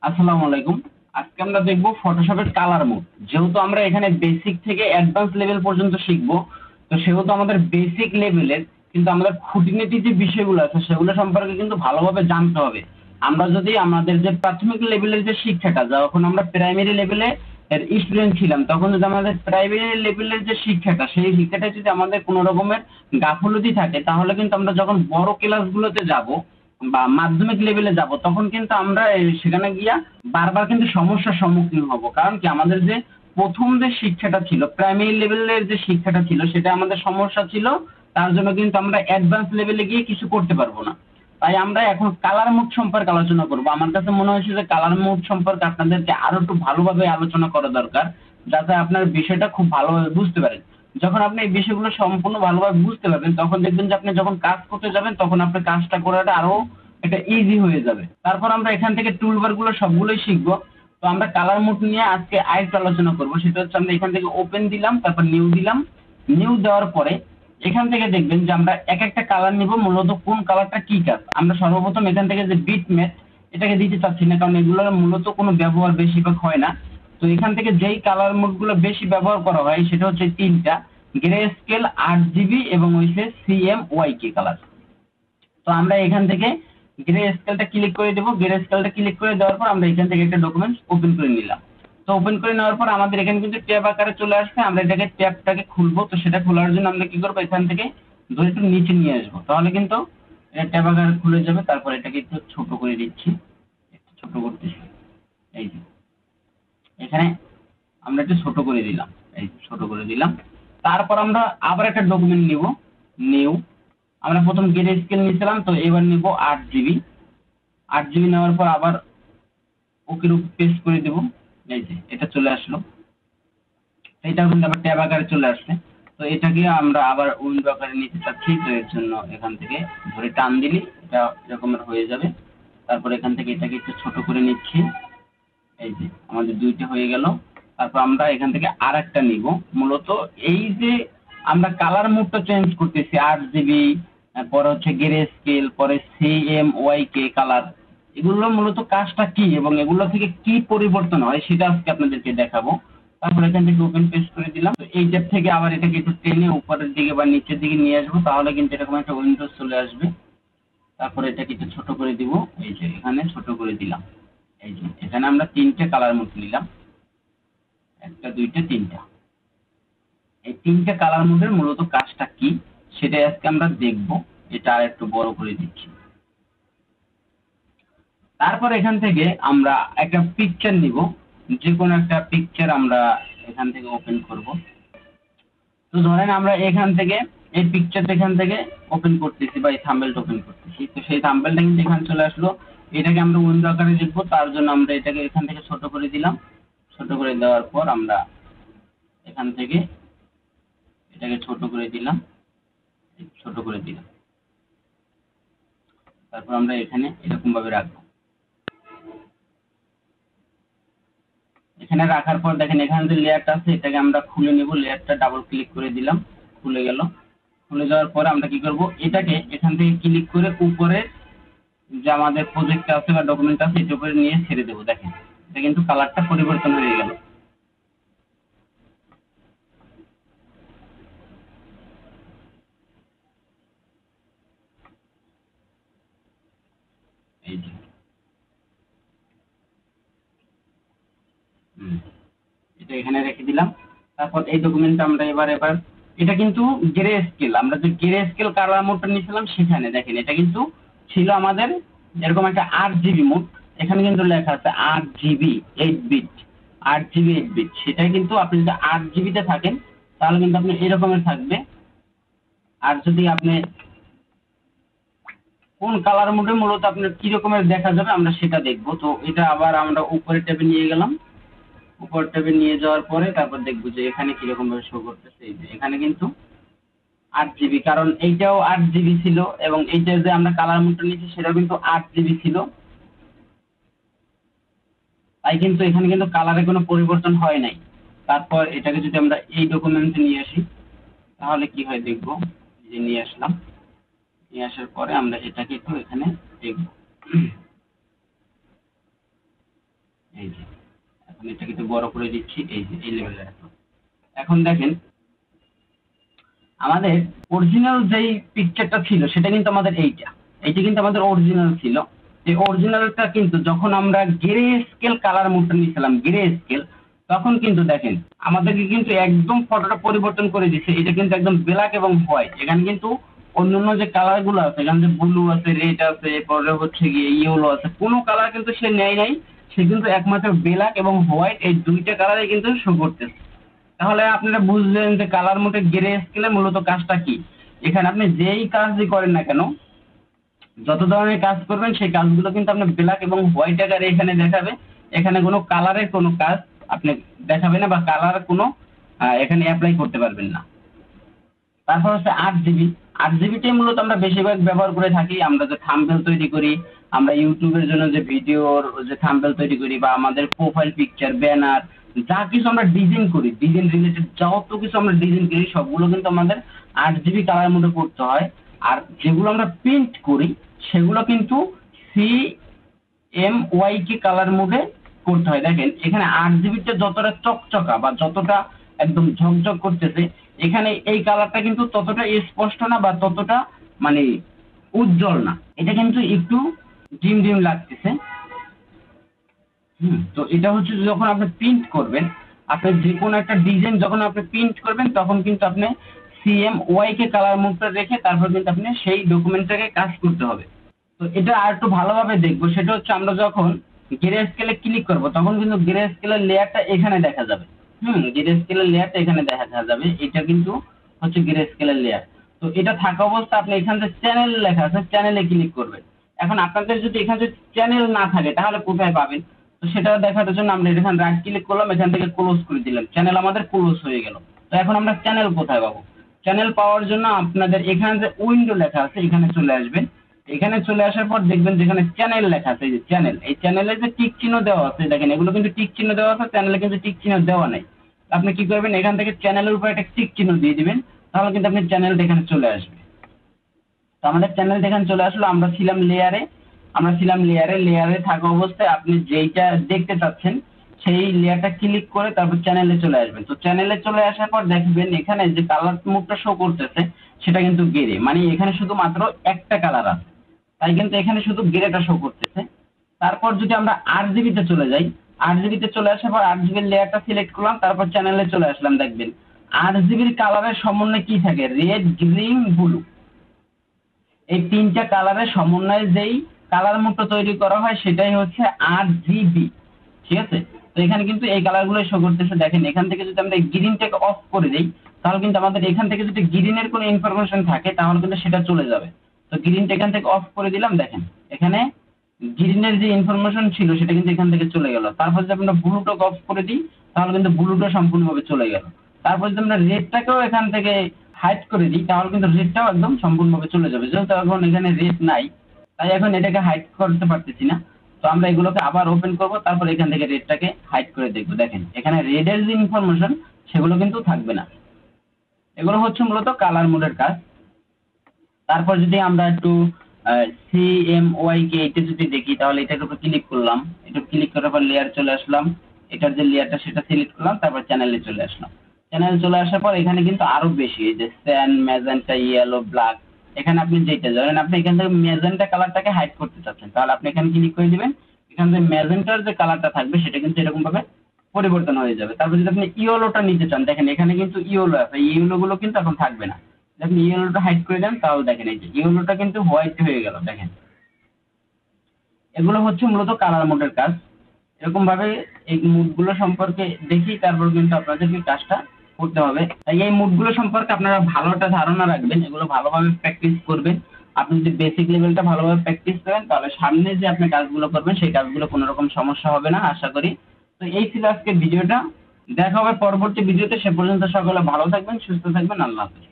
আসসালামু আলাইকুম। আজকে আমরা দেখব ফটোশপের কালার মোড। যেহেতু আমরা এখানে বেসিক থেকে অ্যাডভান্স লেভেল পর্যন্ত শিখব, তো সেহেতু আমাদের বেসিক লেভেলের কিন্তু আমাদের খুঁটিনাটি যে বিষয়গুলো আছে সেগুলো সম্পর্কে কিন্তু ভালোভাবে জানতে হবে। আমরা যদি আমাদের যে প্রাথমিক লেভেলের যে শিক্ষাটা, যখন আমরা প্রাইমারি লেভেলে এর স্টুডেন্ট ছিলাম, তখন যদি আমাদের প্রাইমারি লেভেলের যে শিক্ষাটা, সেই শিক্ষাটা যদি আমাদের কোনো রকমের গাফলতি থাকে, তাহলে কিন্তু আমরা যখন বড় ক্লাসগুলোতে যাব বা মাধ্যমিক লেভেলে যাব, তখন কিন্তু আমরা সেখানে গিয়া বারবার কিন্তু সমস্যার সম্মুখীন হব। কারণ কি, আমাদের যে প্রথম যে শিক্ষাটা ছিল, প্রাইমারি লেভেলের যে শিক্ষাটা ছিল, সেটা আমাদের সমস্যা ছিল। তার জন্য কিন্তু আমরা অ্যাডভান্স লেভেলে গিয়ে কিছু করতে পারবো না। তাই আমরা এখন কালার মোড সম্পর্কে আলোচনা করব। আমার কাছে মনে হয়েছে যে কালার মোড সম্পর্কে আপনাদেরকে আরো একটু ভালোভাবে আলোচনা করা দরকার, যাতে আপনার বিষয়টা খুব ভালোভাবে বুঝতে পারেন। যখন আপনি এই বিষয়গুলো সম্পূর্ণ ভালোভাবে বুঝতে পারবেন, তখন দেখবেন যে আপনি যখন কাজ করতে যাবেন, তখন আপনার কাজটা করাটা আরো এটা ইজি হয়ে যাবে। তারপর আমরা এখান থেকে টুলবার গুলো সবগুলোই শিখবো। তো আমরা কালার মোড নিয়ে আজকে আরেকটু আলোচনা করব। সেটা হচ্ছে, আমরা এখান থেকে ওপেন দিলাম, তারপর নিউ দিলাম। নিউ দেওয়ার পরে এখান থেকে দেখবেন যে আমরা এক একটা কালার নিব, মূলত কোন কালারটা কি কাজ। আমরা সর্বপ্রথম এখান থেকে যে বিট ম্যাট, এটাকে দিতে চাচ্ছি না, কারণ এগুলোর মূলত কোনো ব্যবহার বেশিরভাগ হয় না। তো এখান থেকে যেই কালার মোড গুলো বেশি ব্যবহার করা হয় সেটা হচ্ছে তিনটা: গ্রে স্কেল, 8 জিবি এবং হচ্ছে CMYK কালার। তো আমরা এখান থেকে গ্রে স্কেলটা ক্লিক করে দেবো। গ্রে স্কেলটা ক্লিক করে দেওয়ার পর আমরা এখান থেকে একটা ডকুমেন্টস ওপেন করে নিলাম। তো ওপেন করে নেওয়ার পর আমাদের এখানে কিন্তু ট্যাব আকারে চলে আসবে। আমরা এটাকে ট্যাবটাকে খুলবো। তো সেটা খোলার জন্য আমরা কি করবো, এখান থেকে ধরে একটু নিচে নিয়ে আসবো, তাহলে কিন্তু এটা ট্যাব আকারে খুলে যাবে। তারপর এটাকে একটু ছোট করে দিচ্ছি, একটু ছোট করতেছি। এই যে এখানে আমরা একটু ছোট করে দিলাম, এই যে ছোট করে দিলাম। তারপর আমরা আবার একটা ডকুমেন্ট নিব, নিউ। আমরা প্রথম গ্রে স্কেল নিয়েছিলাম, তো এবার নিব 8 জিবি। 8 জিবি নেওয়ার পর আবার ওকের উপর পেস্ট করে দেবো। এই যে এটা চলে আসলো। এটাও কিন্তু আবার ট্যাব আকারে চলে আসছে। তো এটাকে আমরা আবার উইন্ডো আকারে নিতে চাচ্ছি, তো এর জন্য এখান থেকে ধরে টান দিলে এটা এরকমের হয়ে যাবে। তারপর এখান থেকে এটাকে একটু ছোট করে নিচ্ছি। এই যে আমাদের দুইটা হয়ে গেল। তারপর আমরা এখান থেকে আর একটা নিব। মূলত এই যে আমরা কালার মোডটা চেঞ্জ করতেছি, 8 জিবি, পরে হচ্ছে গ্রে স্কেল, পরে CMYK কালার, এগুলো মূলত কাজটা কি এবং এগুলো থেকে কি পরিবর্তন হয় সেটা আজকে আপনাদেরকে দেখাবো। তারপর এখান থেকে ওপেন পেস্ট করে দিলাম। তো এই ট্যাব থেকে আবার এটাকে একটু টেনে উপরের দিকে বা নিচের দিকে নিয়ে আসবো, তাহলে কিন্তু এরকম একটা উইন্ডোজ চলে আসবে। তারপরে এটাকে একটু ছোট করে দিব। এই যে এখানে ছোট করে দিলাম। এই যে এখানে আমরা তিনটে কালার মোড নিলাম, একটা, দুইটা, তিনটা। এই তিনটে কালার মোডের মূলত কাজটা কি সেটাই আজকে আমরা দেখব। এটা আর একটু বড় করে দিচ্ছি। তারপর এখান থেকে আমরা একটা পিকচার নিব, যে কোনো একটা পিকচার আমরা এখান থেকে ওপেন করব। তো ধরেন আমরা এখান থেকে এই পিকচারটা এখান থেকে ওপেন করতেছি বা এই থাম্বনেলটা ওপেন করতেছি, তো সেই থাম্বনেলটা কিন্তু এখানে চলে আসলো। এটাকে আমরা উইন্ডো আকারে দেখবো, তার জন্য আমরা এটাকে এখান থেকে ছোট করে দিলাম। ছোট করে দেওয়ার পর আমরা এখান থেকে এটাকে ছোট করে দিলাম, ছোট করে দিলাম। তারপর আমরা এখানে এরকম ভাবে রাখবো। এখানে রাখার পর দেখেন এখানে যে লেয়ারটা আছে, এটাকে আমরা খুলে নেব। লেয়ারটা ডাবল ক্লিক করে দিলাম, খুলে গেল। খুলে যাওয়ার পরে আমরা কি করব, এটাকে এখান থেকে ক্লিক করে উপরে যে আমাদের প্রজেক্ট আছে বা ডকুমেন্ট আছে, এটার উপরে নিয়ে ছেড়ে দেবো। দেখেন এটা কিন্তু কালারটা পরিবর্তন হয়ে গেল। এই যে হুম, এটা এখানে রেখে দিলাম। তারপর এই ডকুমেন্টটা আমরা এবার এটা কিন্তু গ্রে স্কেল, আমরা যে গ্রে স্কেল কালার মোডটা নিয়েছিলাম, সেখানে দেখেন এটা কিন্তু ছিল আমাদের এরকম একটা 8 জিবি মোড। এখানে কিন্তু লেখা আছে 8 জিবি 8 বিট, 8 জিবি 8 বিট। সেটাই কিন্তু আপনি যদি 8 জিবিতে থাকেন, তাহলে কিন্তু আপনি এরকমের থাকবে। আর যদি আপনি কোন কালার মোডে মূলত আপনার কি রকমের দেখা যাবে, আমরা সেটা দেখবো। তো এটা আবার আমরা উপরে ট্যাবে নিয়ে গেলাম। উপর ট্যাবে নিয়ে যাওয়ার পরে তারপর দেখবো যে এখানে কিরকম ভাবে শো করতেছে। এই যে এখানে কিন্তু 8 জিবি, কারণ এইটাও 8 জিবি ছিল এবং এইটা যে আমরা কালার মোডটা নিয়েছি সেটাও কিন্তু 8 জিবি ছিল। তাই কিন্তু এখানে কিন্তু কালারে কোনো পরিবর্তন হয় নাই। তারপর এটাকে যদি আমরা এই ডকুমেন্টে নিয়ে আসি, তাহলে কি হয় দেখবো। এই যে নিয়ে আসলাম, নিয়ে আসার পরে আমরা এটাকে একটু এখানে দেখবো। এই যে এখন এটাকে একটু বড় করে দিচ্ছি, এই যে এই লেভেলে রাখলাম। এখন দেখেন আমাদের অরিজিনাল যেই পিকচারটা ছিল সেটা কিন্তু আমাদের এইটা কিন্তু আমাদের অরিজিনাল ছিল। এই অরিজিনালটা কিন্তু যখন আমরা গ্রে স্কেল কালার মোডটা নিয়েছিলাম, গ্রে স্কেল, তখন কিন্তু দেখেন আমাদেরকে কিন্তু একদম ফটোটা পরিবর্তন করে দিচ্ছে। এটা কিন্তু একদম ব্ল্যাক এবং হোয়াইট। এখানে কিন্তু অন্যান্য যে কালার গুলো আছে, এখানে যে ব্লু আছে, রেড আছে, পরে হচ্ছে গিয়ে ইয়েলো আছে, কোনো কালার কিন্তু সে নেয় নাই। সে কিন্তু একমাত্র ব্ল্যাক এবং হোয়াইট এই দুইটা কালারে কিন্তু শো করতেছে। তাহলে আপনারা বুঝলেন যে কালার মোডে গ্রে স্কেলে মূলত কাজটা কি। এখানে আপনি যেই কাজই করেন না কেন, যত ধরনের কাজ করবেন সেই কাজগুলো কিন্তু আপনার ব্ল্যাক এবং হোয়াইট আকারে এখানে দেখাবে। এখানে কোনো কালারের কোনো কাজ আপনি দেখাবে না, বা কালার কোনো এখানে অ্যাপ্লাই করতে পারবেন না। তারপর হচ্ছে 8 জিবি। 8 জিবিটাই মূলত আমরা বেশিরভাগ ব্যবহার করে থাকি। আমরা যে থাম্বনেল তৈরি করি, আমরা ইউটিউবের জন্য যে ভিডিওর যে থাম্বনেল তৈরি করি, বা আমাদের প্রোফাইল পিকচার, ব্যানার, যা কিছু আমরা ডিজাইন করি, ডিজাইন রিলেটেড যত কিছু আমরা ডিজাইন করি সবগুলো কিন্তু আমাদের 8 জিবি কালার মধ্যে করতে হয়। আর যেগুলো আমরা প্রিন্ট করি সেগুলো কিন্তু CMYK কালার মোডে করতে হয়। দেখেন এখানে 8 জিবিতে যতটা চকচকা বা যতটা একদম ঝকঝক করতেছে, এখানে এই কালারটা কিন্তু ততটা স্পষ্ট না বা ততটা মানে উজ্জ্বল না। এটা কিন্তু একটু ডিম ডিম লাগতেছে। তো এটা হচ্ছে যখন আপনি প্রিন্ট করবেন, আপনি যে কোনো একটা ডিজাইন যখন আপনি প্রিন্ট করবেন তখন কিন্তু আপনি CMYK কালার মোডটা রেখে তারপর কিন্তু আপনি সেই ডকুমেন্টটাকে কাজ করতে হবে। তো এটা আর একটু ভালোভাবে দেখবো, সেটা হচ্ছে আমরা যখন গ্রে স্কেলে ক্লিক করব তখন কিন্তু গ্রে স্কেলের লেয়ারটা এখানে দেখা যাবে। গ্রে স্কেলের লেয়ারটা এখানে দেখা যাবে। এটা কিন্তু হচ্ছে গ্রে স্কেলের লেয়ার। তো এটা থাকা অবস্থা আপনি এখানে যে চ্যানেল লেখা আছে চ্যানেলে ক্লিক করবেন। এখন আপনাদের যদি এখানে যদি চ্যানেল না থাকে তাহলে কোথায় পাবেন? তো সেটা দেখার জন্য আমরা এখানে রাইট ক্লিক করলাম, এখান থেকে ক্লোজ করে দিলাম, চ্যানেল আমাদের ক্লোজ হয়ে গেল। তো এখন আমরা চ্যানেল কোথায় পাবো? চ্যানেল পাওয়ার জন্য আপনাদের এখানে যে উইন্ডো লেখা আছে এখানে চলে আসবেন। এখানে চলে আসার পর দেখবেন যেখানে চ্যানেল লেখা আছে, এই যে চ্যানেল, এই চ্যানেলে যে টিক চিহ্ন দেওয়া আছে, দেখেন এগুলো কিন্তু টিক চিহ্ন দেওয়া আছে, চ্যানেলে কিন্তু টিক চিহ্ন দেওয়া নাই। আপনি কি করবেন, এখান থেকে চ্যানেলের উপর একটা টিক চিহ্ন দিয়ে দিবেন, তাহলে কিন্তু আপনি চ্যানেলটা এখানে চলে আসবে। তো আমাদের চ্যানেলটা এখানে চলে আসলো। আমরা ছিলাম লেয়ারে লেয়ারে থাকা অবস্থায় আপনি যেইটা দেখতে চাচ্ছেন সেই লেয়ারটা ক্লিক করে তারপর চ্যানেলে চলে আসবেন। তো চ্যানেলে চলে আসার পর দেখবেন এখানে যে কালার মুডটা শো করতেছে সেটা কিন্তু গ্রে, মানে এখানে শুধুমাত্র একটা কালার আছে, তাই কিন্তু এখানে শুধু গ্রেটা শো করতেছে। তারপর যদি আমরা 8 জিবিতে চলে যাই, 8 জিবিতে চলে আসার পর 8 জিবির লেয়ারটা সিলেক্ট করলাম, তারপর চ্যানেলে চলে আসলাম, দেখবেন 8 জিবির কালারের সমন্বয়ে কি থাকে, রেড, গ্রিন, ব্লু, এই তিনটা কালারের সমন্বয়ে যেই কালার মোডটা তৈরি করা হয় সেটাই হচ্ছে 8 জিবি। ঠিক আছে? তো এখানে কিন্তু এই কালারগুলো শো করতেছে। দেখেন এখান থেকে যদি আমরা গ্রিনটাকে অফ করে দিই তাহলে কিন্তু আমাদের এখান থেকে যদি গ্রিনের কোনো ইনফরমেশন থাকে তাহলে কিন্তু সেটা চলে যাবে। তো গ্রিনটা এখান থেকে অফ করে দিলাম, দেখেন এখানে গ্রিনের যে ইনফরমেশন ছিল সেটা কিন্তু এখান থেকে চলে গেল। তারপর যদি আমরা ব্লুটাকে অফ করে দিই তাহলে কিন্তু ব্লুটা সম্পূর্ণভাবে চলে গেল। তারপর যদি আমরা রেডটাকেও এখান থেকে হাইড করে দিই তাহলে কিন্তু রেডটাও একদম সম্পূর্ণভাবে চলে যাবে। যেহেতু এখন এখানে রেড নাই তাই এখন এটাকে হাইড করতে পারতেছি না। তো আমরা এগুলোকে আবার ওপেন করব, তারপর এখান থেকে রেডটাকে হাইড করে দেখবো। দেখেন এখানে রেডের যে ইনফরমেশন সেগুলো কিন্তু থাকবে না। এগুলো হচ্ছে মূলত কালার মোডের কাজ। তারপর যদি আমরা একটু CMYK এটা যদি দেখি তাহলে এটার উপর ক্লিক করলাম, এটা ক্লিক করার পর লেয়ার চলে আসলাম, এটার যে লেয়ারটা সেটা সিলেক্ট করলাম, তারপর চ্যানেলে চলে আসলাম। চ্যানেলে চলে আসার পর এখানে কিন্তু আরো বেশি, এই যে স্যান, ম্যাজেন্টা, ইয়েলো, ব্ল্যাক, এখানে আপনি যেটা ধরেন আপনি এখান থেকে ম্যাজেন্টা কালারটাকে হাইড করতে চাচ্ছেন তাহলে আপনি এখানে ক্লিক করে দিবেন। এখান থেকে ম্যাজেন্টার যে কালারটা থাকবে সেটা কিন্তু এরকম ভাবে পরিবর্তন হয়ে যাবে। তারপর যদি আপনি ইয়েলোটা নিতে চান, দেখেন এখানে কিন্তু ইয়েলো আছে, ইয়েলো গুলো কিন্তু এখন থাকবে না। আপনি ইয়েলোটা হাইড করে দেন তাহলে দেখেন এই যে ইয়েলোটা কিন্তু হোয়াইট হয়ে গেল। দেখেন এগুলো হচ্ছে মূলত কালার মোডের কাজ। এরকম ভাবে এই মুডগুলো সম্পর্কে দেখি তারপর কিন্তু আপনাদেরকে কাজটা করতে হবে। তাই এই মুডগুলো সম্পর্কে আপনারা ভালো একটা ধারণা রাখবেন, এগুলো ভালোভাবে প্র্যাকটিস করবেন। আপনি যদি বেসিক লেভেলটা ভালোভাবে প্র্যাকটিস করেন তাহলে সামনে যে আপনি কাজগুলো করবেন সেই কাজগুলো কোনো রকম সমস্যা হবে না আশা করি। তো এই ছিল আজকের ভিডিওটা। দেখা হবে পরবর্তী ভিডিওতে। সে পর্যন্ত সকলে ভালো থাকবেন, সুস্থ থাকবেন। আল্লাহ হাফেজ।